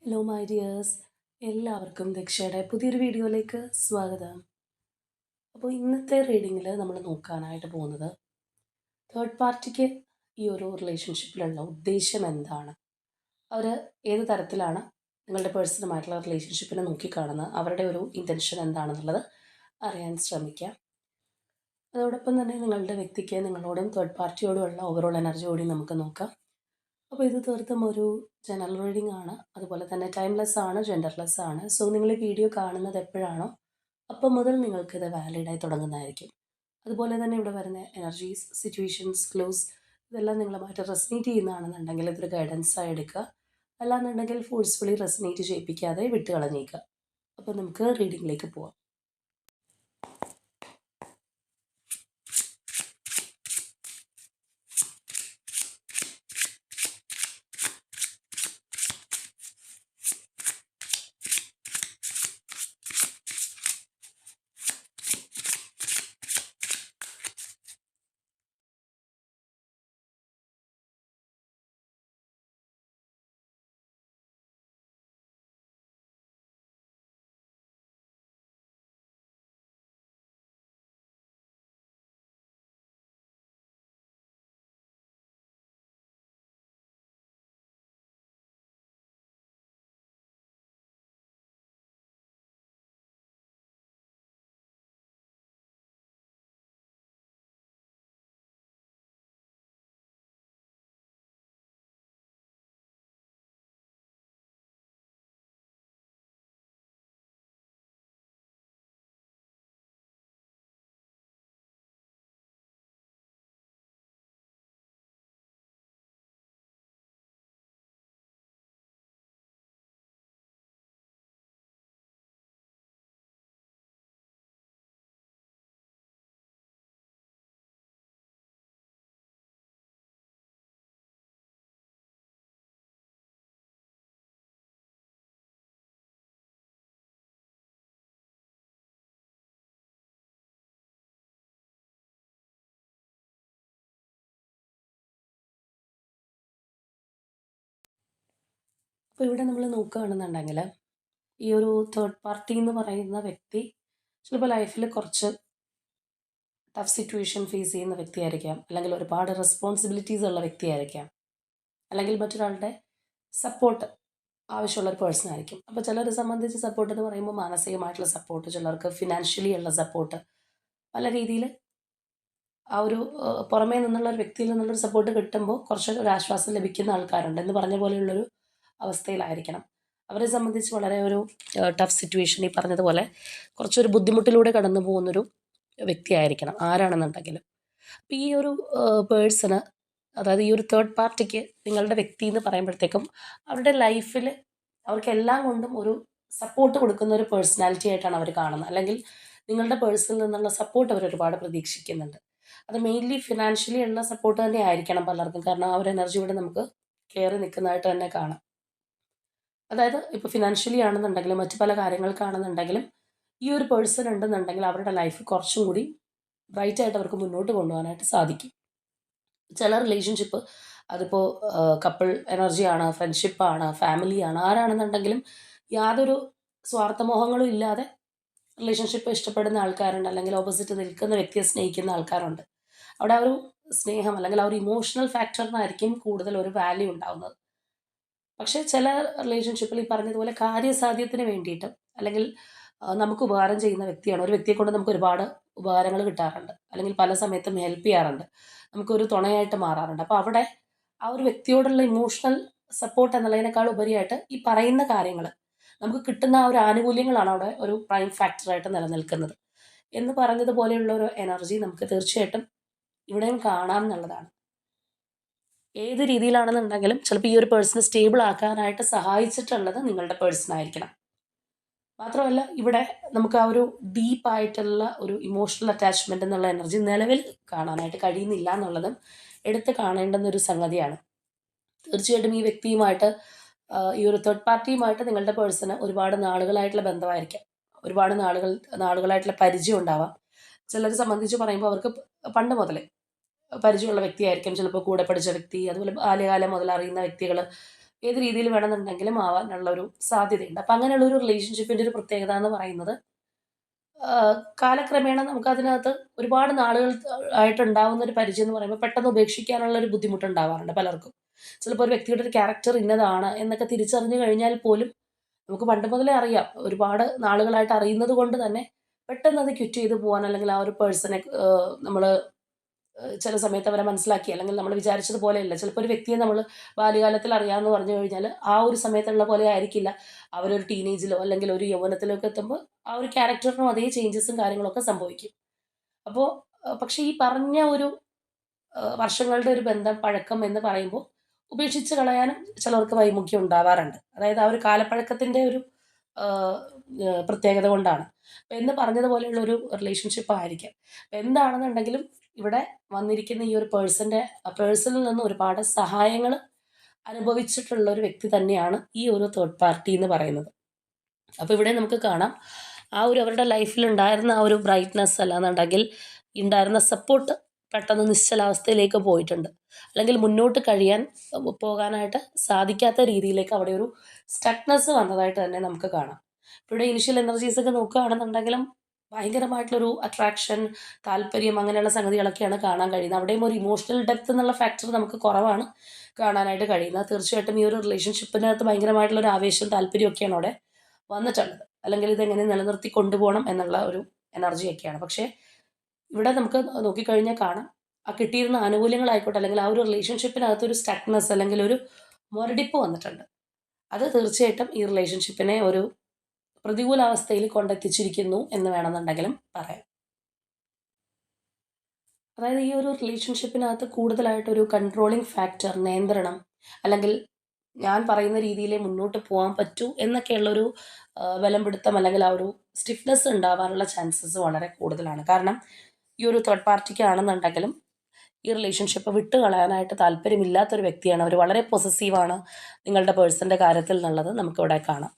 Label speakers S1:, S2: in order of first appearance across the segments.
S1: Hello my dears, എല്ലാവർക്കും ദക്ഷയുടെ പുതിയൊരു വീഡിയോയിലേക്ക് സ്വാഗതം. അപ്പോൾ ഇന്നത്തെ റീഡിങ്ങിൽ നമ്മൾ നോക്കാനായിട്ട് പോകുന്നത് തേർഡ് പാർട്ടിക്ക് ഈ ഒരു റിലേഷൻഷിപ്പിലുള്ള ഉദ്ദേശം എന്താണ്, അവർ ഏത് തരത്തിലാണ് നിങ്ങളുടെ പേഴ്സണുമായിട്ടുള്ള റിലേഷൻഷിപ്പിനെ നോക്കിക്കാണുന്നത്, അവരുടെ ഒരു ഇൻറ്റൻഷൻ എന്താണെന്നുള്ളത് അറിയാൻ ശ്രമിക്കാം. അതോടൊപ്പം തന്നെ നിങ്ങളുടെ വ്യക്തിക്ക് നിങ്ങളോടും തേർഡ് പാർട്ടിയോടുമുള്ള ഓവറോൾ എനർജി കൂടി നമുക്ക് നോക്കാം. അപ്പോൾ ഇത് തീർത്തും ഒരു ജനറൽ റീഡിംഗ് ആണ്, അതുപോലെ തന്നെ ടൈംലെസ് ആണ്, ജെൻഡർലെസ് ആണ്. സോ നിങ്ങൾ ഈ വീഡിയോ കാണുന്നത് എപ്പോഴാണോ അപ്പം മുതൽ നിങ്ങൾക്കിത് വാലിഡായി തുടങ്ങുന്നതായിരിക്കും. അതുപോലെ തന്നെ ഇവിടെ വരുന്ന എനർജീസ്, സിറ്റുവേഷൻസ്, ക്ലോസ് ഇതെല്ലാം നിങ്ങളുമായിട്ട് റെസനേറ്റ് ചെയ്യുന്നതാണെന്നുണ്ടെങ്കിൽ ഇതൊരു ഗൈഡൻസായി എടുക്കുക. അല്ലാന്നുണ്ടെങ്കിൽ ഫോഴ്സ്ഫുള്ളി റെസനേറ്റ് ചെയ്യിപ്പിക്കാതെ വിട്ട് കളഞ്ഞേക്കുക. അപ്പോൾ നമുക്ക് റീഡിങ്ങിലേക്ക് പോവാം. അപ്പോൾ ഇവിടെ നമ്മൾ നോക്കുകയാണെന്നുണ്ടെങ്കിൽ ഈ ഒരു തേർഡ് പാർട്ടി എന്ന് പറയുന്ന വ്യക്തി ചിലപ്പോൾ ലൈഫിൽ കുറച്ച് ടഫ് സിറ്റുവേഷൻ ഫേസ് ചെയ്യുന്ന വ്യക്തിയായിരിക്കാം, അല്ലെങ്കിൽ ഒരുപാട് റെസ്പോൺസിബിലിറ്റീസ് ഉള്ള വ്യക്തിയായിരിക്കാം, അല്ലെങ്കിൽ മറ്റൊരാളുടെ സപ്പോർട്ട് ആവശ്യമുള്ള ഒരു പേഴ്സൺ ആയിരിക്കും. അപ്പോൾ ചിലരെ സംബന്ധിച്ച് സപ്പോർട്ട് എന്ന് പറയുമ്പോൾ മാനസികമായിട്ടുള്ള സപ്പോർട്ട്, ചിലർക്ക് ഫിനാൻഷ്യലി ഉള്ള സപ്പോർട്ട്, പല രീതിയിൽ ആ ഒരു പുറമേ നിന്നുള്ള ഒരു വ്യക്തിയിൽ നിന്നുള്ളൊരു സപ്പോർട്ട് കിട്ടുമ്പോൾ കുറച്ച് ഒരു ആശ്വാസം ലഭിക്കുന്ന ആൾക്കാരുണ്ട് എന്ന് പറഞ്ഞ പോലെയുള്ളൊരു അവസ്ഥയിലായിരിക്കണം. അവരെ സംബന്ധിച്ച് വളരെ ഒരു ടഫ് സിറ്റുവേഷൻ, ഈ പറഞ്ഞതുപോലെ കുറച്ചൊരു ബുദ്ധിമുട്ടിലൂടെ കടന്നു പോകുന്നൊരു വ്യക്തിയായിരിക്കണം ആരാണെന്നുണ്ടെങ്കിലും. അപ്പോൾ ഈ ഒരു പേഴ്സണ്, അതായത് ഈ ഒരു തേർഡ് പാർട്ടിക്ക് നിങ്ങളുടെ വ്യക്തി എന്ന് പറയുമ്പോഴത്തേക്കും അവരുടെ ലൈഫിൽ അവർക്ക് എല്ലാം കൊണ്ടും ഒരു സപ്പോർട്ട് കൊടുക്കുന്ന ഒരു പേഴ്സണാലിറ്റി ആയിട്ടാണ് അവർ കാണുന്നത്. അല്ലെങ്കിൽ നിങ്ങളുടെ പേഴ്സണിൽ നിന്നുള്ള സപ്പോർട്ട് അവർ ഒരുപാട് പ്രതീക്ഷിക്കുന്നുണ്ട്. അത് മെയിൻലി ഫിനാൻഷ്യലി ഉള്ള സപ്പോർട്ട് തന്നെ ആയിരിക്കണം പലർക്കും. കാരണം ആ ഒരു എനർജി ഇവിടെ നമുക്ക് കയറി നിൽക്കുന്നതായിട്ട് തന്നെ കാണാം. അതായത് ഇപ്പോൾ ഫിനാൻഷ്യലി ആണെന്നുണ്ടെങ്കിലും മറ്റു പല കാര്യങ്ങൾക്കാണെന്നുണ്ടെങ്കിലും ഈ ഒരു പേഴ്സൺ ഉണ്ടെന്നുണ്ടെങ്കിൽ അവരുടെ ലൈഫ് കുറച്ചും കൂടി ബ്രൈറ്റായിട്ട് അവർക്ക് മുന്നോട്ട് കൊണ്ടുപോകാനായിട്ട് സാധിക്കും. ചില റിലേഷൻഷിപ്പ് അതിപ്പോൾ കപ്പിൾ എനർജിയാണ്, ഫ്രണ്ട്ഷിപ്പാണ്, ഫാമിലിയാണ്, ആരാണെന്നുണ്ടെങ്കിലും യാതൊരു സ്വാർത്ഥമോഹങ്ങളും ഇല്ലാതെ റിലേഷൻഷിപ്പ് ഇഷ്ടപ്പെടുന്ന ആൾക്കാരുണ്ട്, അല്ലെങ്കിൽ ഓപ്പോസിറ്റ് നിൽക്കുന്ന വ്യക്തിയെ സ്നേഹിക്കുന്ന ആൾക്കാരുണ്ട്. അവിടെ ആ ഒരു സ്നേഹം അല്ലെങ്കിൽ ആ ഒരു ഇമോഷണൽ ഫാക്ടറിനായിരിക്കും കൂടുതൽ ഒരു വാല്യൂ ഉണ്ടാവുന്നത്. പക്ഷേ ചില റിലേഷൻഷിപ്പിൽ ഈ പറഞ്ഞതുപോലെ കാര്യസാധ്യത്തിന് വേണ്ടിയിട്ട്, അല്ലെങ്കിൽ നമുക്ക് ഉപകാരം ചെയ്യുന്ന വ്യക്തിയാണ്, ഒരു വ്യക്തിയെ കൊണ്ട് നമുക്ക് ഒരുപാട് ഉപകാരങ്ങൾ കിട്ടാറുണ്ട്, അല്ലെങ്കിൽ പല സമയത്തും ഹെൽപ്പ് ചെയ്യാറുണ്ട്, നമുക്കൊരു തുണയായിട്ട് മാറാറുണ്ട്. അപ്പോൾ അവിടെ ആ ഒരു വ്യക്തിയോടുള്ള ഇമോഷണൽ സപ്പോർട്ട് എന്നുള്ളതിനേക്കാൾ ഉപരിയായിട്ട് ഈ പറയുന്ന കാര്യങ്ങൾ നമുക്ക് കിട്ടുന്ന ആ ഒരു ആനുകൂല്യങ്ങളാണ് അവിടെ ഒരു പ്രൈം ഫാക്ടറായിട്ട് നിലനിൽക്കുന്നത്. എന്ന് പറഞ്ഞതുപോലെയുള്ള ഒരു എനർജി നമുക്ക് തീർച്ചയായിട്ടും ഇവിടെയും കാണാം എന്നുള്ളതാണ്. ഏത് രീതിയിലാണെന്നുണ്ടെങ്കിലും ചിലപ്പോൾ ഈ ഒരു പേഴ്സണെ സ്റ്റേബിൾ ആക്കാനായിട്ട് സഹായിച്ചിട്ടുള്ളത് നിങ്ങളുടെ പേഴ്സൺ ആയിരിക്കണം. മാത്രമല്ല ഇവിടെ നമുക്ക് ആ ഒരു ഡീപ്പായിട്ടുള്ള ഒരു ഇമോഷണൽ അറ്റാച്ച്മെൻ്റ് എന്നുള്ള എനർജി നിലവിൽ കാണാനായിട്ട് കഴിയുന്നില്ല എന്നുള്ളതും എടുത്ത് കാണേണ്ടുന്ന ഒരു സംഗതിയാണ്. തീർച്ചയായിട്ടും ഈ വ്യക്തിയുമായിട്ട്, ഈ ഒരു തേർഡ് പാർട്ടിയുമായിട്ട് നിങ്ങളുടെ പേഴ്സണ് ഒരുപാട് നാളുകളായിട്ടുള്ള ബന്ധമായിരിക്കാം, ഒരുപാട് നാളുകളായിട്ടുള്ള പരിചയം ഉണ്ടാവാം. ചിലരെ സംബന്ധിച്ച് പറയുമ്പോൾ അവർക്ക് പണ്ട് മുതലേ പരിചയമുള്ള വ്യക്തിയായിരിക്കും, ചിലപ്പോൾ കൂടെ പഠിച്ച വ്യക്തി, അതുപോലെ ബാല്യകാലം മുതൽ അറിയുന്ന വ്യക്തികൾ, ഏത് രീതിയിൽ വേണമെന്നുണ്ടെങ്കിലും ആവാനുള്ള ഒരു സാധ്യതയുണ്ട്. അപ്പം അങ്ങനെയുള്ള ഒരു റിലേഷൻഷിപ്പിൻ്റെ ഒരു പ്രത്യേകത എന്ന് പറയുന്നത് കാലക്രമേണ നമുക്കതിനകത്ത് ഒരുപാട് നാളുകൾ ആയിട്ടുണ്ടാവുന്ന ഒരു പരിചയം എന്ന് പറയുമ്പോൾ പെട്ടെന്ന് ഉപേക്ഷിക്കാനുള്ള ഒരു ബുദ്ധിമുട്ടുണ്ടാവാറുണ്ട് പലർക്കും. ചിലപ്പോൾ ഒരു വ്യക്തിയുടെ ഒരു ക്യാരക്ടർ ഇന്നതാണ് എന്നൊക്കെ തിരിച്ചറിഞ്ഞു കഴിഞ്ഞാൽ പോലും നമുക്ക് പണ്ട് മുതലേ അറിയാം. ഒരുപാട് നാളുകളായിട്ട് അറിയുന്നത് കൊണ്ട് തന്നെ പെട്ടെന്ന് അത് ക്വിറ്റ് ചെയ്ത് പോവാൻ അല്ലെങ്കിൽ ആ ഒരു പേഴ്സണെ നമ്മള് ചില സമയത്ത് അവരെ മനസ്സിലാക്കി അല്ലെങ്കിൽ നമ്മൾ വിചാരിച്ചതുപോലെയല്ല. ചിലപ്പോൾ ഒരു വ്യക്തിയെ നമ്മൾ ബാല്യകാലത്തിൽ അറിയാമെന്ന് പറഞ്ഞു കഴിഞ്ഞാൽ ആ ഒരു സമയത്തുള്ള പോലെ ആയിരിക്കില്ല അവരൊരു ടീനേജിലോ അല്ലെങ്കിൽ ഒരു യൗവനത്തിലോ ഒക്കെ എത്തുമ്പോൾ ആ ഒരു ക്യാരക്ടറിനും അതേ ചേഞ്ചസും കാര്യങ്ങളൊക്കെ സംഭവിക്കും. അപ്പോൾ പക്ഷേ ഈ പറഞ്ഞ ഒരു വർഷങ്ങളുടെ ഒരു ബന്ധം, പഴക്കം എന്ന് പറയുമ്പോൾ ഉപേക്ഷിച്ച് കളയാനും ചിലർക്ക് വൈമുഖ്യം ഉണ്ടാവാറുണ്ട്. അതായത് ആ ഒരു കാലപ്പഴക്കത്തിൻ്റെ ഒരു ആഹ്, പ്രത്യേകത കൊണ്ടാണ്. എന്ന് പറഞ്ഞതുപോലെയുള്ള ഒരു റിലേഷൻഷിപ്പ് ആയിരിക്കാം. എന്താണെന്നുണ്ടെങ്കിലും ഇവിടെ വന്നിരിക്കുന്ന ഈ ഒരു പേഴ്സണിൽ നിന്ന് ഒരുപാട് സഹായങ്ങൾ അനുഭവിച്ചിട്ടുള്ള ഒരു വ്യക്തി തന്നെയാണ് ഈ ഒരു തേർഡ് പാർട്ടി എന്ന് പറയുന്നത്. അപ്പോൾ ഇവിടെ നമുക്ക് കാണാം ആ ഒരു അവരുടെ ലൈഫിൽ ഉണ്ടായിരുന്ന ആ ഒരു ബ്രൈറ്റ്നസ് അല്ലാന്നുണ്ടെങ്കിൽ ഉണ്ടായിരുന്ന സപ്പോർട്ട് പെട്ടെന്ന് നിശ്ചലാവസ്ഥയിലേക്ക് പോയിട്ടുണ്ട്. അല്ലെങ്കിൽ മുന്നോട്ട് പോകാനായിട്ട് സാധിക്കാത്ത രീതിയിലേക്ക് അവിടെ ഒരു സ്റ്റക്നെസ് വന്നതായിട്ട് തന്നെ നമുക്ക് കാണാം. ഇവിടെ ഇനിഷ്യൽ എനർജീസ് ഒക്കെ നോക്കുകയാണെന്നുണ്ടെങ്കിലും ഭയങ്കരമായിട്ടുള്ളൊരു അട്രാക്ഷൻ, താല്പര്യം അങ്ങനെയുള്ള സംഗതികളൊക്കെയാണ് കാണാൻ കഴിയുന്നത്. അവിടെയും ഒരു ഇമോഷണൽ ഡെപ്ത് എന്നുള്ള ഫാക്ടർ നമുക്ക് കുറവാണ് കാണാനായിട്ട് കഴിയുന്നത്. തീർച്ചയായിട്ടും ഈ ഒരു റിലേഷൻഷിപ്പിനകത്ത് ഭയങ്കരമായിട്ടുള്ളൊരു ആവേശം, താല്പര്യമൊക്കെയാണ് അവിടെ വന്നിട്ടുള്ളത്. അല്ലെങ്കിൽ ഇതെങ്ങനെ നിലനിർത്തി കൊണ്ടുപോകണം എന്നുള്ള ഒരു എനർജിയൊക്കെയാണ്. പക്ഷേ ഇവിടെ നമുക്ക് നോക്കിക്കഴിഞ്ഞാൽ കാണാം ആ കിട്ടിയിരുന്ന ആനുകൂല്യങ്ങളായിക്കോട്ടെ അല്ലെങ്കിൽ ആ ഒരു റിലേഷൻഷിപ്പിനകത്ത് ഒരു സ്റ്റക്നെസ് അല്ലെങ്കിൽ ഒരു മുരടിപ്പ് വന്നിട്ടുണ്ട്. അത് തീർച്ചയായിട്ടും ഈ റിലേഷൻഷിപ്പിനെ ഒരു പ്രതികൂലാവസ്ഥയിൽ കൊണ്ടെത്തിച്ചിരിക്കുന്നു എന്ന് വേണമെന്നുണ്ടെങ്കിലും പറയാം. അതായത് ഈ ഒരു റിലേഷൻഷിപ്പിനകത്ത് കൂടുതലായിട്ടൊരു കൺട്രോളിങ് ഫാക്ടർ, നിയന്ത്രണം അല്ലെങ്കിൽ ഞാൻ പറയുന്ന രീതിയിലേ മുന്നോട്ട് പോകാൻ പറ്റൂ എന്നൊക്കെയുള്ളൊരു ബലം പിടുത്തം അല്ലെങ്കിൽ ആ ഒരു സ്റ്റിഫ്നെസ് ഉണ്ടാവാനുള്ള ചാൻസസ് വളരെ കൂടുതലാണ്. കാരണം ഈ ഒരു തേർഡ് പാർട്ടിക്കാണെന്നുണ്ടെങ്കിലും ഈ റിലേഷൻഷിപ്പ് വിട്ട് കളയാനായിട്ട് താല്പര്യമില്ലാത്തൊരു വ്യക്തിയാണ്. അവർ വളരെ പൊസസീവാണ് നിങ്ങളുടെ പേഴ്സൻ്റെ കാര്യത്തിൽ എന്നുള്ളത് നമുക്കിവിടെ കാണാം.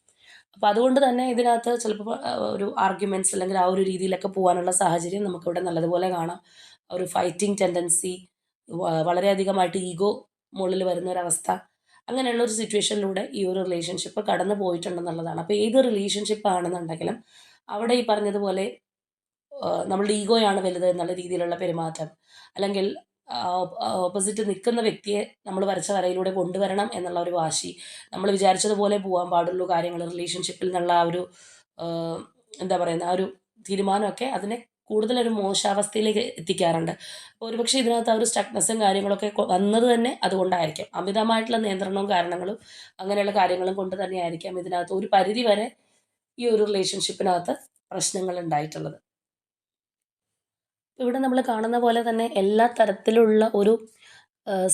S1: അപ്പോൾ അതുകൊണ്ട് തന്നെ ഇതിനകത്ത് ചിലപ്പോൾ ഒരു ആർഗ്യുമെൻറ്റ്സ് അല്ലെങ്കിൽ ആ ഒരു രീതിയിലൊക്കെ പോകാനുള്ള സാഹചര്യം നമുക്കിവിടെ നല്ലതുപോലെ കാണാം. ഒരു ഫൈറ്റിംഗ് ടെൻഡൻസി, വളരെയധികമായിട്ട് ഈഗോ മുകളിൽ വരുന്ന ഒരവസ്ഥ, അങ്ങനെയുള്ള ഒരു സിറ്റുവേഷനിലൂടെ ഈ ഒരു റിലേഷൻഷിപ്പ് കടന്നു പോയിട്ടുണ്ടെന്നുള്ളതാണ്. അപ്പോൾ ഏത് റിലേഷൻഷിപ്പ് ആണെന്നുണ്ടെങ്കിലും അവിടെ ഈ പറഞ്ഞതുപോലെ നമ്മളുടെ ഈഗോയാണ് വലുത് എന്നുള്ള രീതിയിലുള്ള പെരുമാറ്റം അല്ലെങ്കിൽ ഓപ്പോസിറ്റ് നിൽക്കുന്ന വ്യക്തിയെ നമ്മൾ വരച്ച വരയിലൂടെ കൊണ്ടുവരണം എന്നുള്ള ഒരു വാശി, നമ്മൾ വിചാരിച്ചതുപോലെ പോകാൻ പാടുള്ളൂ കാര്യങ്ങൾ റിലേഷൻഷിപ്പിൽ എന്നുള്ള ആ ഒരു എന്താ പറയുന്ന ആ ഒരു തീരുമാനമൊക്കെ അതിനെ കൂടുതലൊരു മോശാവസ്ഥയിലേക്ക് എത്തിക്കാറുണ്ട്. അപ്പോൾ ഒരുപക്ഷെ ഇതിനകത്ത് ആ ഒരു സ്റ്റക്നെസ്സും കാര്യങ്ങളൊക്കെ വന്നത് തന്നെ അതുകൊണ്ടായിരിക്കാം. അമിതമായിട്ടുള്ള നിയന്ത്രണവും കാരണങ്ങളും അങ്ങനെയുള്ള കാര്യങ്ങളും കൊണ്ട് തന്നെയായിരിക്കാം ഇതിനകത്ത് ഒരു പരിധി വരെ ഈ ഒരു റിലേഷൻഷിപ്പിനകത്ത് പ്രശ്നങ്ങൾ ഉണ്ടായിട്ടുള്ളത്. ഇവിടെ നമ്മൾ കാണുന്ന പോലെ തന്നെ എല്ലാ തരത്തിലുള്ള ഒരു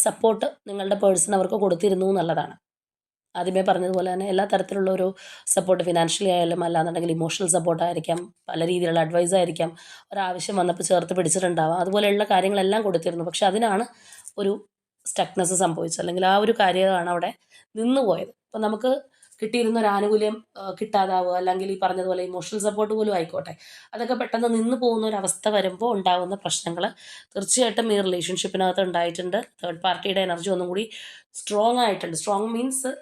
S1: സപ്പോർട്ട് നിങ്ങളുടെ പേഴ്സൺ അവർക്ക് കൊടുത്തിരുന്നു എന്നുള്ളതാണ്. ആദ്യമേ പറഞ്ഞതുപോലെ തന്നെ എല്ലാ തരത്തിലുള്ള ഒരു സപ്പോർട്ട്, ഫിനാൻഷ്യലി ആയാലും അല്ലാന്നുണ്ടെങ്കിൽ ഇമോഷണൽ സപ്പോർട്ടായിരിക്കാം, പല രീതിയിലുള്ള അഡ്വൈസ് ആയിരിക്കാം, ഒരാവശ്യം വന്നപ്പോൾ ചേർത്ത് പിടിച്ചിട്ടുണ്ടാവാം, അതുപോലെയുള്ള കാര്യങ്ങളെല്ലാം കൊടുത്തിരുന്നു. പക്ഷെ അതിനാണ് ഒരു സ്റ്റക്നെസ് സംഭവിച്ചത് അല്ലെങ്കിൽ ആ ഒരു കാര്യമാണ് അവിടെ നിന്ന് പോയത്. അപ്പം നമുക്ക് കിട്ടിയിരുന്ന ഒരു ആനുകൂല്യം കിട്ടാതാവുക അല്ലെങ്കിൽ ഈ പറഞ്ഞതുപോലെ ഇമോഷണൽ സപ്പോർട്ട് പോലും ആയിക്കോട്ടെ, അതൊക്കെ പെട്ടെന്ന് നിന്ന് പോകുന്ന ഒരു അവസ്ഥ വരുമ്പോൾ ഉണ്ടാകുന്ന പ്രശ്നങ്ങൾ തീർച്ചയായിട്ടും ഈ റിലേഷൻഷിപ്പിനകത്ത് ഉണ്ടായിട്ടുണ്ട്. തേർഡ് പാർട്ടിയുടെ എനർജി ഒന്നും കൂടി സ്ട്രോങ് ആയിട്ടുണ്ട്. സ്ട്രോങ് മീൻസ്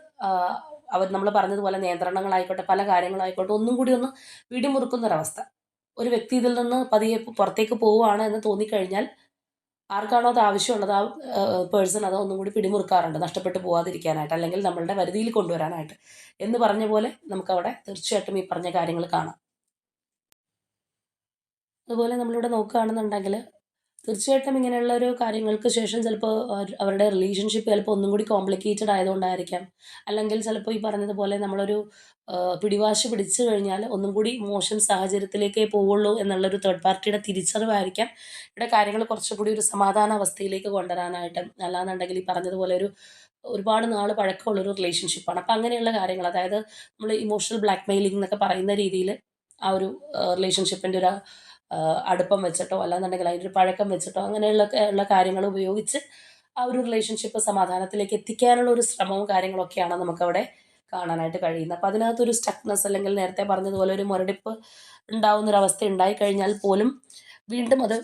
S1: അവർ നമ്മൾ പറഞ്ഞതുപോലെ നിയന്ത്രണങ്ങളായിക്കോട്ടെ പല കാര്യങ്ങളായിക്കോട്ടെ ഒന്നും കൂടി ഒന്ന് പിടിമുറുക്കുന്നൊരവസ്ഥ. ഒരു വ്യക്തി ഇതിൽ നിന്ന് പതിയെ പുറത്തേക്ക് പോവുകയാണ് എന്ന് തോന്നിക്കഴിഞ്ഞാൽ ആർക്കാണോ അത് ആവശ്യമുള്ളത് ആ പേഴ്സൺ അത് ഒന്നും കൂടി പിടിമുറുക്കാറുണ്ട് നഷ്ടപ്പെട്ടു പോകാതിരിക്കാനായിട്ട് അല്ലെങ്കിൽ നമ്മളുടെ വരുതിയിൽ കൊണ്ടുവരാനായിട്ട്. എന്ന് പറഞ്ഞ പോലെ നമുക്കവിടെ തീർച്ചയായിട്ടും ഈ പറഞ്ഞ കാര്യങ്ങൾ കാണാം. അതുപോലെ നമ്മളിവിടെ നോക്കുകയാണെന്നുണ്ടെങ്കിൽ തീർച്ചയായിട്ടും ഇങ്ങനെയുള്ള ഒരു കാര്യങ്ങൾക്ക് ശേഷം ചിലപ്പോൾ അവരുടെ റിലേഷൻഷിപ്പ് ചിലപ്പോൾ ഒന്നും കൂടി കോംപ്ലിക്കേറ്റഡ് ആയതുകൊണ്ടായിരിക്കാം. അല്ലെങ്കിൽ ചിലപ്പോൾ ഈ പറഞ്ഞതുപോലെ നമ്മളൊരു പിടിവാശി പിടിച്ചു കഴിഞ്ഞാൽ ഒന്നും കൂടി മോശം സാഹചര്യത്തിലേക്കേ പോവുള്ളൂ എന്നുള്ളൊരു തേർഡ് പാർട്ടിയുടെ തിരിച്ചറിവായിരിക്കാം ഇവിടെ കാര്യങ്ങൾ കുറച്ചും കൂടി ഒരു സമാധാന അവസ്ഥയിലേക്ക് കൊണ്ടുവരാനായിട്ട്. അല്ലാന്നുണ്ടെങ്കിൽ ഈ പറഞ്ഞതുപോലെ ഒരുപാട് നാൾ പഴക്കമുള്ളൊരു റിലേഷൻഷിപ്പാണ്. അപ്പം അങ്ങനെയുള്ള കാര്യങ്ങൾ അതായത് നമ്മൾ ഇമോഷണൽ ബ്ലാക്ക് മെയിലിംഗ് എന്നൊക്കെ പറയുന്ന രീതിയിൽ ആ ഒരു റിലേഷൻഷിപ്പിൻ്റെ ഒരു അടുപ്പം വെച്ചിട്ടോ അല്ലാന്നുണ്ടെങ്കിൽ അതിൻ്റെ ഒരു പഴക്കം വെച്ചിട്ടോ ഉള്ള കാര്യങ്ങൾ ഉപയോഗിച്ച് ആ ഒരു റിലേഷൻഷിപ്പ് സമാധാനത്തിലേക്ക് എത്തിക്കാനുള്ള ഒരു ശ്രമവും കാര്യങ്ങളൊക്കെയാണ് നമുക്കവിടെ കാണാനായിട്ട് കഴിയുന്നത്. അപ്പോൾ അതിനകത്തൊരു സ്റ്റക്നെസ് അല്ലെങ്കിൽ നേരത്തെ പറഞ്ഞതുപോലെ ഒരു മുരടിപ്പ് ഉണ്ടാവുന്നൊരവസ്ഥ ഉണ്ടായിക്കഴിഞ്ഞാൽ പോലും വീണ്ടും അത്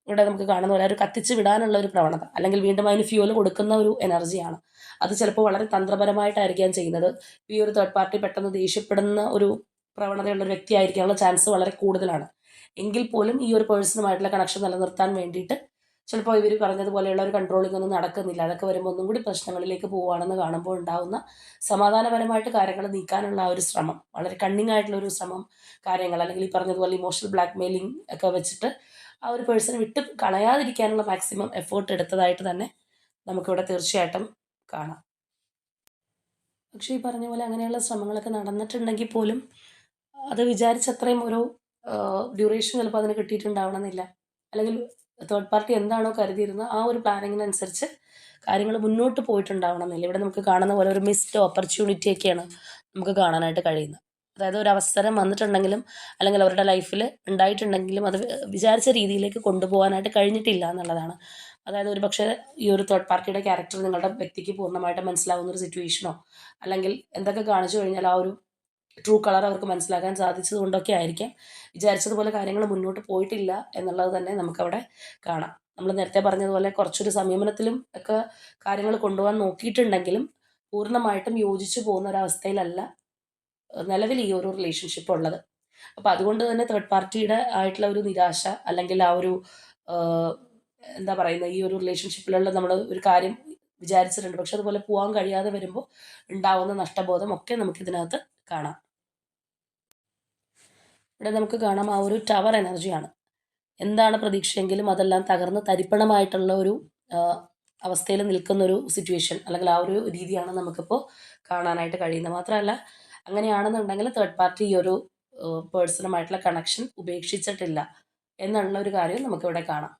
S1: ഇവിടെ നമുക്ക് കാണുന്ന പോലെ ഒരു കത്തിച്ച് വിടാനുള്ള ഒരു പ്രവണത, അല്ലെങ്കിൽ വീണ്ടും അതിന് ഫ്യൂവൽ കൊടുക്കുന്ന ഒരു എനർജിയാണ്. അത് ചിലപ്പോൾ വളരെ തന്ത്രപരമായിട്ടായിരിക്കാം ചെയ്യുന്നത്. ഈ ഒരു തേർഡ് പാർട്ടി പെട്ടെന്ന് ദേഷ്യപ്പെടുന്ന ഒരു പ്രവണതയുള്ള ഒരു വ്യക്തിയായിരിക്കാനുള്ള ചാൻസ് വളരെ കൂടുതലാണ്. എങ്കിൽ പോലും ഈ ഒരു പേഴ്സണുമായിട്ടുള്ള കണക്ഷൻ നിലനിർത്താൻ വേണ്ടിയിട്ട് ചിലപ്പോൾ ഇവർ പറഞ്ഞതുപോലെയുള്ള ഒരു കൺട്രോളിംഗ് ഒന്നും നടക്കുന്നില്ല. അതൊക്കെ വരുമ്പോൾ ഒന്നും കൂടി പ്രശ്നങ്ങളിലേക്ക് പോവുകയാണെന്ന് കാണുമ്പോൾ ഉണ്ടാവുന്ന സമാധാനപരമായിട്ട് കാര്യങ്ങൾ നീക്കാനുള്ള ആ ഒരു ശ്രമം, വളരെ കണ്ണിങ് ആയിട്ടുള്ള ഒരു ശ്രമം, കാര്യങ്ങൾ അല്ലെങ്കിൽ ഈ പറഞ്ഞതുപോലെ ഇമോഷണൽ ബ്ലാക്ക് മെയിലിംഗ് ഒക്കെ വെച്ചിട്ട് ആ ഒരു പേഴ്സണെ വിട്ട് കളയാതിരിക്കാനുള്ള മാക്സിമം എഫേർട്ട് എടുത്തതായിട്ട് തന്നെ നമുക്കിവിടെ തീർച്ചയായിട്ടും കാണാം. പക്ഷേ ഈ പറഞ്ഞ പോലെ അങ്ങനെയുള്ള ശ്രമങ്ങളൊക്കെ നടന്നിട്ടുണ്ടെങ്കിൽ പോലും അത് വിചാരിച്ചത്രയും ഒരു ഡ്യൂറേഷൻ ചിലപ്പോൾ അതിന് കിട്ടിയിട്ടുണ്ടാവണമെന്നില്ല. അല്ലെങ്കിൽ തേർഡ് പാർട്ടി എന്താണോ കരുതിയിരുന്നത് ആ ഒരു പ്ലാനിങ്ങിനനുസരിച്ച് കാര്യങ്ങൾ മുന്നോട്ട് പോയിട്ടുണ്ടാവണമെന്നില്ല. ഇവിടെ നമുക്ക് കാണുന്ന പോലെ ഒരു മിസ്ഡ് ഓപ്പർച്യൂണിറ്റിയൊക്കെയാണ് നമുക്ക് കാണാനായിട്ട് കഴിയുന്നത്. അതായത് ഒരു അവസരം വന്നിട്ടുണ്ടെങ്കിലും അല്ലെങ്കിൽ അവരുടെ ലൈഫിൽ ഉണ്ടായിട്ടുണ്ടെങ്കിലും അത് വിചാരിച്ച രീതിയിലേക്ക് കൊണ്ടുപോകാനായിട്ട് കഴിഞ്ഞിട്ടില്ല എന്നുള്ളതാണ്. അതായത് ഒരു പക്ഷേ ഈ ഒരു തേർഡ് പാർട്ടിയുടെ ക്യാരക്ടർ നിങ്ങളുടെ വ്യക്തിക്ക് പൂർണ്ണമായിട്ട് മനസ്സിലാവുന്ന ഒരു സിറ്റുവേഷനോ അല്ലെങ്കിൽ എന്തൊക്കെ കാണിച്ചു കഴിഞ്ഞാൽ ആ ഒരു ട്രൂ കളർ അവർക്ക് മനസ്സിലാക്കാൻ സാധിച്ചത് കൊണ്ടൊക്കെ ആയിരിക്കാം വിചാരിച്ചതുപോലെ കാര്യങ്ങൾ മുന്നോട്ട് പോയിട്ടില്ല എന്നുള്ളത് തന്നെ നമുക്കവിടെ കാണാം. നമ്മൾ നേരത്തെ പറഞ്ഞതുപോലെ കുറച്ചൊരു സംയമനത്തിലും ഒക്കെ കാര്യങ്ങൾ കൊണ്ടുപോകാൻ നോക്കിയിട്ടുണ്ടെങ്കിലും പൂർണ്ണമായിട്ടും യോജിച്ചു പോകുന്ന ഒരവസ്ഥയിലല്ല നിലവിൽ ഈ ഒരു റിലേഷൻഷിപ്പ് ഉള്ളത്. അപ്പോൾ അതുകൊണ്ട് തന്നെ തേർഡ് പാർട്ടിയുടെ ആയിട്ടുള്ള ഒരു നിരാശ അല്ലെങ്കിൽ ആ ഒരു എന്താ പറയുന്നത്, ഈ ഒരു റിലേഷൻഷിപ്പിലുള്ള നമ്മൾ ഒരു കാര്യം വിചാരിച്ചിട്ടുണ്ട് പക്ഷെ അതുപോലെ പോകാൻ കഴിയാതെ വരുമ്പോൾ ഉണ്ടാവുന്ന നഷ്ടബോധം ഒക്കെ നമുക്കിതിനകത്ത് കാണാം. ഇവിടെ നമുക്ക് കാണാം ആ ഒരു ടവർ എനർജിയാണ്. എന്താണ് പ്രതീക്ഷയെങ്കിലും അതെല്ലാം തകർന്ന് തരിപ്പണമായിട്ടുള്ള ഒരു അവസ്ഥയിൽ നിൽക്കുന്നൊരു സിറ്റുവേഷൻ അല്ലെങ്കിൽ ആ ഒരു രീതിയാണ് നമുക്കിപ്പോൾ കാണാനായിട്ട് കഴിയുന്നത്. മാത്രമല്ല അങ്ങനെയാണെന്നുണ്ടെങ്കിൽ തേർഡ് പാർട്ടി ഈ ഒരു പേഴ്സണുമായിട്ടുള്ള കണക്ഷൻ ഉപേക്ഷിച്ചിട്ടില്ല എന്നുള്ള ഒരു കാര്യം നമുക്കിവിടെ കാണാം.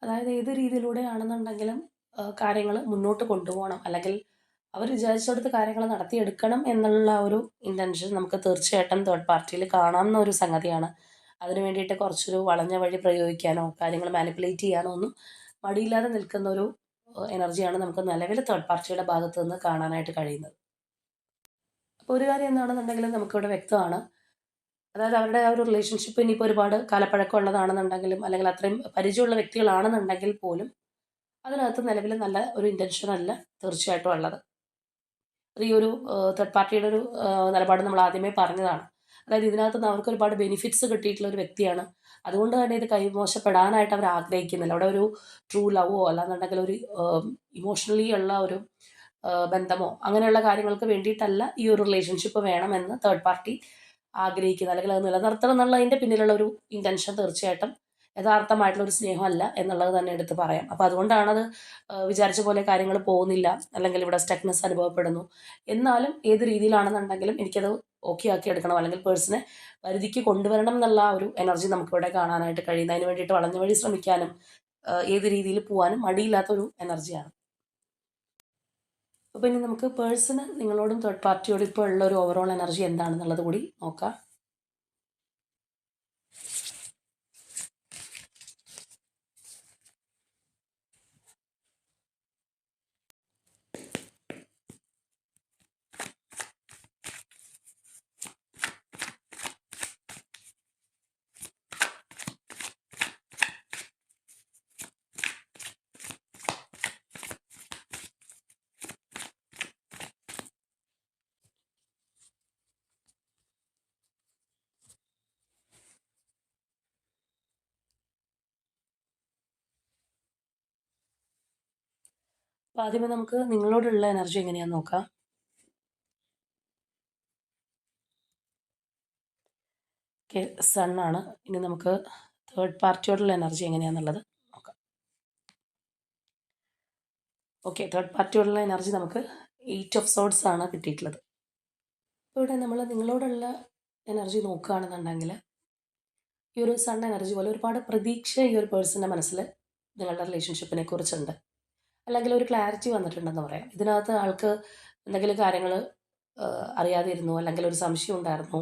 S1: അതായത് ഏത് രീതിയിലൂടെയാണെന്നുണ്ടെങ്കിലും കാര്യങ്ങൾ മുന്നോട്ട് കൊണ്ടുപോകണം അല്ലെങ്കിൽ അവർ വിചാരിച്ചിടത്ത് കാര്യങ്ങൾ നടത്തിയെടുക്കണം എന്നുള്ള ഒരു ഇൻറ്റൻഷൻ നമുക്ക് തീർച്ചയായിട്ടും തേർഡ് പാർട്ടിയിൽ കാണാവുന്ന ഒരു സംഗതിയാണ്. അതിന് വേണ്ടിയിട്ട് കുറച്ചൊരു വളഞ്ഞ വഴി പ്രയോഗിക്കാനോ കാര്യങ്ങൾ മാനിപ്പുലേറ്റ് ചെയ്യാനോ ഒന്നും മടിയില്ലാതെ നിൽക്കുന്ന ഒരു എനർജിയാണ് നമുക്ക് നിലവിൽ തേർഡ് പാർട്ടിയുടെ ഭാഗത്ത് നിന്ന് കാണാനായിട്ട് കഴിയുന്നത്. അപ്പോൾ ഒരു കാര്യം എന്താണെന്നുണ്ടെങ്കിലും നമുക്കിവിടെ വ്യക്തമാണ്. അതായത് അവരുടെ ആ ഒരു റിലേഷൻഷിപ്പ് ഇനിയിപ്പോൾ ഒരുപാട് കാലപ്പഴക്കം ഉള്ളതാണെന്നുണ്ടെങ്കിലും അല്ലെങ്കിൽ അത്രയും പരിചയമുള്ള വ്യക്തികളാണെന്നുണ്ടെങ്കിൽ പോലും അതിനകത്ത് നിലവിൽ നല്ല ഒരു ഇൻറ്റൻഷൻ അല്ല തീർച്ചയായിട്ടും ഉള്ളത്. ഈ ഒരു തേർഡ് പാർട്ടിയുടെ ഒരു നിലപാട് നമ്മൾ ആദ്യമേ പറഞ്ഞതാണ്. അതായത് ഇതിനകത്ത് നിന്ന് അവർക്ക് ഒരുപാട് ബെനിഫിറ്റ്സ് കിട്ടിയിട്ടുള്ള ഒരു വ്യക്തിയാണ്. അതുകൊണ്ട് തന്നെ ഇത് കൈമോശപ്പെടാനായിട്ട് അവർ ആഗ്രഹിക്കുന്നില്ല. അവിടെ ഒരു ട്രൂ ലവോ അല്ലാന്നുണ്ടെങ്കിൽ ഒരു ഇമോഷണലി ഉള്ള ഒരു ബന്ധമോ അങ്ങനെയുള്ള കാര്യങ്ങൾക്ക് വേണ്ടിയിട്ടല്ല ഈ ഒരു റിലേഷൻഷിപ്പ് വേണമെന്ന് തേർഡ് പാർട്ടി ആഗ്രഹിക്കുന്നത് അല്ലെങ്കിൽ അത് നിലനിർത്തണം എന്നുള്ളതിൻ്റെ പിന്നിലുള്ള ഒരു ഇൻറ്റൻഷൻ തീർച്ചയായിട്ടും യഥാർത്ഥമായിട്ടുള്ള ഒരു സ്നേഹമല്ല എന്നുള്ളത് തന്നെ എടുത്ത് പറയാം. അപ്പോൾ അതുകൊണ്ടാണത് വിചാരിച്ച പോലെ കാര്യങ്ങൾ പോകുന്നില്ല അല്ലെങ്കിൽ ഇവിടെ സ്റ്റക്നെസ് അനുഭവപ്പെടുന്നു. എന്നാലും ഏത് രീതിയിലാണെന്നുണ്ടെങ്കിലും എനിക്കത് ഓക്കെ ആക്കി എടുക്കണം അല്ലെങ്കിൽ പേഴ്സണെ പരിധിക്ക് കൊണ്ടുവരണം എന്നുള്ള ആ ഒരു എനർജി നമുക്കിവിടെ കാണാനായിട്ട് കഴിയുന്നത്. അതിന് വേണ്ടിയിട്ട് വളഞ്ഞ വഴി ശ്രമിക്കാനും ഏത് രീതിയിൽ പോകാനും മടിയില്ലാത്തൊരു എനർജിയാണ്. അപ്പോൾ ഇനി നമുക്ക് പേഴ്സണ് നിങ്ങളോടും തേർഡ് പാർട്ടിയോടും ഇപ്പോൾ ഉള്ള ഒരു ഓവറോൾ എനർജി എന്താണെന്നുള്ളത് കൂടി നോക്കാം. അപ്പോൾ ആദ്യമേ നമുക്ക് നിങ്ങളോടുള്ള എനർജി എങ്ങനെയാണെന്ന് നോക്കാം. ഓക്കെ, സണ്ണാണ്. ഇനി നമുക്ക് തേർഡ് പാർട്ടിയോടുള്ള എനർജി എങ്ങനെയാണെന്നുള്ളത് നോക്കാം. ഓക്കെ, തേർഡ് പാർട്ടിയോടുള്ള എനർജി നമുക്ക് 8 ഓഫ് സോർഡ്സ് ആണ് കിട്ടിയിട്ടുള്ളത്. അപ്പോൾ ഇവിടെ നമ്മൾ നിങ്ങളോടുള്ള എനർജി നോക്കുകയാണെന്നുണ്ടെങ്കിൽ ഈ ഒരു സൺ എനർജി പോലെ ഒരുപാട് പ്രതീക്ഷ ഈ ഒരു പേഴ്സൻ്റെ മനസ്സിൽ നിങ്ങളുടെ റിലേഷൻഷിപ്പിനെ കുറിച്ചുണ്ട്. അല്ലെങ്കിൽ ഒരു ക്ലാരിറ്റി വന്നിട്ടുണ്ടെന്ന് പറയാം. ഇതിനകത്ത് ആൾക്ക് എന്തെങ്കിലും കാര്യങ്ങൾ അറിയാതിരുന്നു അല്ലെങ്കിൽ ഒരു സംശയം ഉണ്ടായിരുന്നു,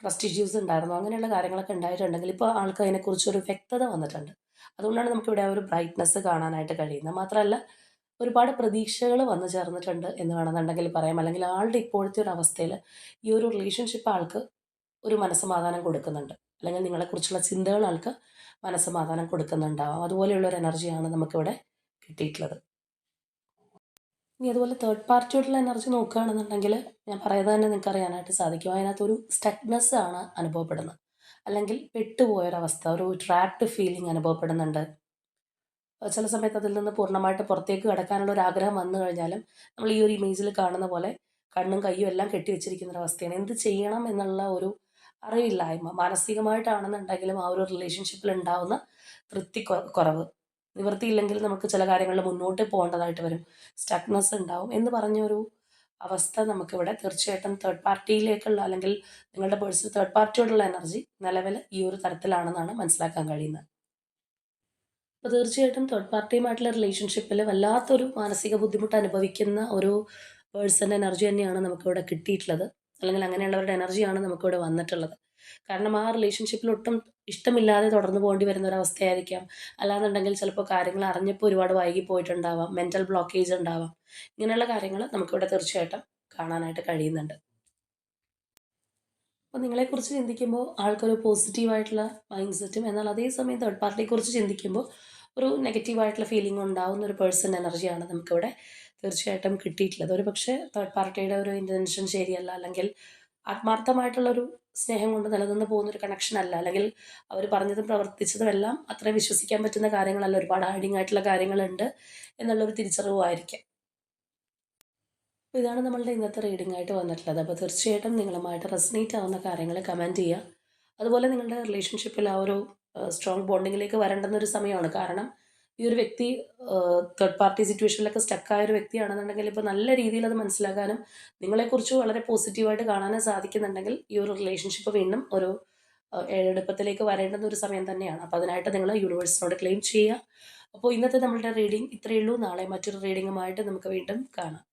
S1: ട്രസ്റ്റ് ഇഷ്യൂസ് ഉണ്ടായിരുന്നു, അങ്ങനെയുള്ള കാര്യങ്ങളൊക്കെ ഉണ്ടായിട്ടുണ്ടെങ്കിൽ ഇപ്പോൾ ആൾക്ക് അതിനെക്കുറിച്ചൊരു വ്യക്തത വന്നിട്ടുണ്ട്. അതുകൊണ്ടാണ് നമുക്കിവിടെ ആ ഒരു ബ്രൈറ്റ്നസ് കാണാനായിട്ട് കഴിയുന്നത്. മാത്രമല്ല ഒരുപാട് പ്രതീക്ഷകൾ വന്നു ചേർന്നിട്ടുണ്ട് എന്ന് വേണമെന്നുണ്ടെങ്കിൽ പറയാം. അല്ലെങ്കിൽ ആളുടെ ഇപ്പോഴത്തെ ഒരു അവസ്ഥയിൽ ഈ ഒരു റിലേഷൻഷിപ്പ് ആൾക്ക് ഒരു മനസ്സമാധാനം കൊടുക്കുന്നുണ്ട്. അല്ലെങ്കിൽ നിങ്ങളെക്കുറിച്ചുള്ള ചിന്തകൾ ആൾക്ക് മനസ്സമാധാനം കൊടുക്കുന്നുണ്ടാവാം. അതുപോലെയുള്ളൊരു എനർജിയാണ് നമുക്കിവിടെ കിട്ടിയിട്ടുള്ളത്. ഇനി അതുപോലെ തേർഡ് പാർട്ടിയോടുള്ള എനർജി നോക്കുകയാണെന്നുണ്ടെങ്കിൽ ഞാൻ പറയുന്നത് തന്നെ നിങ്ങൾക്ക് അറിയാനായിട്ട് സാധിക്കും. അതിനകത്തൊരു സ്റ്റക്നെസ് ആണ് അനുഭവപ്പെടുന്നത്. അല്ലെങ്കിൽ പെട്ടുപോയൊരവസ്ഥ, ഒരു ട്രാപ്ഡ് ഫീലിംഗ് അനുഭവപ്പെടുന്നുണ്ട്. ചില സമയത്ത് അതിൽ നിന്ന് പൂർണ്ണമായിട്ട് പുറത്തേക്ക് കടക്കാനുള്ള ഒരു ആഗ്രഹം വന്നു കഴിഞ്ഞാലും നമ്മൾ ഈ ഒരു ഇമേജിൽ കാണുന്ന പോലെ കണ്ണും കയ്യും എല്ലാം കെട്ടിവെച്ചിരിക്കുന്ന ഒരു അവസ്ഥയാണ്. എന്ത് ചെയ്യണം എന്നുള്ള ഒരു അറിവില്ലായ്മ, മാനസികമായിട്ടാണെന്നുണ്ടെങ്കിലും ആ ഒരു റിലേഷൻഷിപ്പിൽ ഉണ്ടാവുന്ന കുറവ്, നിവൃത്തിയില്ലെങ്കിൽ നമുക്ക് ചില കാര്യങ്ങളിൽ മുന്നോട്ട് പോകേണ്ടതായിട്ട് വരും, സ്റ്റക്നെസ് ഉണ്ടാവും എന്ന് പറഞ്ഞൊരു അവസ്ഥ നമുക്കിവിടെ തീർച്ചയായിട്ടും തേർഡ് പാർട്ടിയിലേക്കുള്ള, അല്ലെങ്കിൽ നിങ്ങളുടെ പേഴ്സണൽ തേർഡ് പാർട്ടിയോടുള്ള എനർജി നിലവിൽ ഈ ഒരു തരത്തിലാണെന്നാണ് മനസ്സിലാക്കാൻ കഴിയുന്നത്. അപ്പോൾ തീർച്ചയായിട്ടും തേർഡ് പാർട്ടിയുമായിട്ടുള്ള റിലേഷൻഷിപ്പിൽ വല്ലാത്തൊരു മാനസിക ബുദ്ധിമുട്ട് അനുഭവിക്കുന്ന ഒരു പേഴ്സൻ്റെ എനർജി തന്നെയാണ് നമുക്കിവിടെ കിട്ടിയിട്ടുള്ളത്. അല്ലെങ്കിൽ അങ്ങനെയുള്ളവരുടെ എനർജിയാണ് നമുക്കിവിടെ വന്നിട്ടുള്ളത്. കാരണം ആ റിലേഷൻഷിപ്പിൽ ഒട്ടും ഇഷ്ടമില്ലാതെ തുടർന്ന് പോകേണ്ടി വരുന്ന ഒരു അവസ്ഥയായിരിക്കാം. അല്ലാന്നുണ്ടെങ്കിൽ ചിലപ്പോൾ കാര്യങ്ങൾ അറിഞ്ഞപ്പോൾ ഒരുപാട് വൈകി പോയിട്ടുണ്ടാവാം, മെൻ്റൽ ബ്ലോക്കേജ് ഉണ്ടാവാം. ഇങ്ങനെയുള്ള കാര്യങ്ങൾ നമുക്കിവിടെ തീർച്ചയായിട്ടും കാണാനായിട്ട് കഴിയുന്നുണ്ട്. അപ്പോൾ നിങ്ങളെക്കുറിച്ച് ചിന്തിക്കുമ്പോൾ ആൾക്കൊരു പോസിറ്റീവായിട്ടുള്ള മൈൻഡ് സെറ്റും, എന്നാൽ അതേസമയം തേർഡ് പാർട്ടിയെക്കുറിച്ച് ചിന്തിക്കുമ്പോൾ ഒരു നെഗറ്റീവായിട്ടുള്ള ഫീലിംഗ് ഉണ്ടാവുന്ന ഒരു പേഴ്സൺ എനർജിയാണ് നമുക്കിവിടെ തീർച്ചയായിട്ടും കിട്ടിയിട്ടുള്ളത്. ഒരു പക്ഷേ തേർഡ് പാർട്ടിയുടെ ഒരു ഇൻറ്റൻഷൻ ശരിയല്ല, അല്ലെങ്കിൽ ആത്മാർത്ഥമായിട്ടുള്ളൊരു സ്നേഹം കൊണ്ട് നിലനിന്ന് പോകുന്നൊരു കണക്ഷൻ അല്ല, അല്ലെങ്കിൽ അവർ പറഞ്ഞതും പ്രവർത്തിച്ചതും എല്ലാം അത്ര വിശ്വസിക്കാൻ പറ്റുന്ന കാര്യങ്ങളല്ല, ഒരുപാട് ഹൈഡിങ് ആയിട്ടുള്ള കാര്യങ്ങളുണ്ട് എന്നുള്ളൊരു തിരിച്ചറിവായിരിക്കാം. അപ്പോൾ ഇതാണ് നമ്മളുടെ ഇന്നത്തെ റീഡിംഗ് ആയിട്ട് വന്നിട്ടുള്ളത്. അപ്പോൾ തീർച്ചയായിട്ടും നിങ്ങളുമായിട്ട് റെസനേറ്റ് ആവുന്ന കാര്യങ്ങൾ കമൻറ്റ് ചെയ്യുക. അതുപോലെ നിങ്ങളുടെ റിലേഷൻഷിപ്പിൽ ആ ഒരു സ്ട്രോങ് ബോണ്ടിങ്ങിലേക്ക് വരേണ്ടുന്നൊരു സമയമാണ്. കാരണം ഈ ഒരു വ്യക്തി തേർഡ് പാർട്ടി സിറ്റുവേഷനിലൊക്കെ സ്റ്റക്കായ ഒരു വ്യക്തിയാണെന്നുണ്ടെങ്കിൽ ഇപ്പോൾ നല്ല രീതിയിൽ അത് മനസ്സിലാക്കാനും നിങ്ങളെക്കുറിച്ച് വളരെ പോസിറ്റീവായിട്ട് കാണാനും സാധിക്കുന്നുണ്ടെങ്കിൽ ഈ ഒരു റിലേഷൻഷിപ്പ് വീണ്ടും ഒരു ഏഴെടുപ്പത്തിലേക്ക് വരേണ്ടുന്ന ഒരു സമയം തന്നെയാണ്. അപ്പോൾ അതിനായിട്ട് നിങ്ങൾ യൂണിവേഴ്സിനോട് ക്ലെയിം ചെയ്യുക. അപ്പോൾ ഇന്നത്തെ നമ്മളുടെ റീഡിംഗ് ഇത്രയേ ഉള്ളൂ. നാളെ മറ്റൊരു റീഡിങ്ങുമായിട്ട് നമുക്ക് വീണ്ടും കാണാം.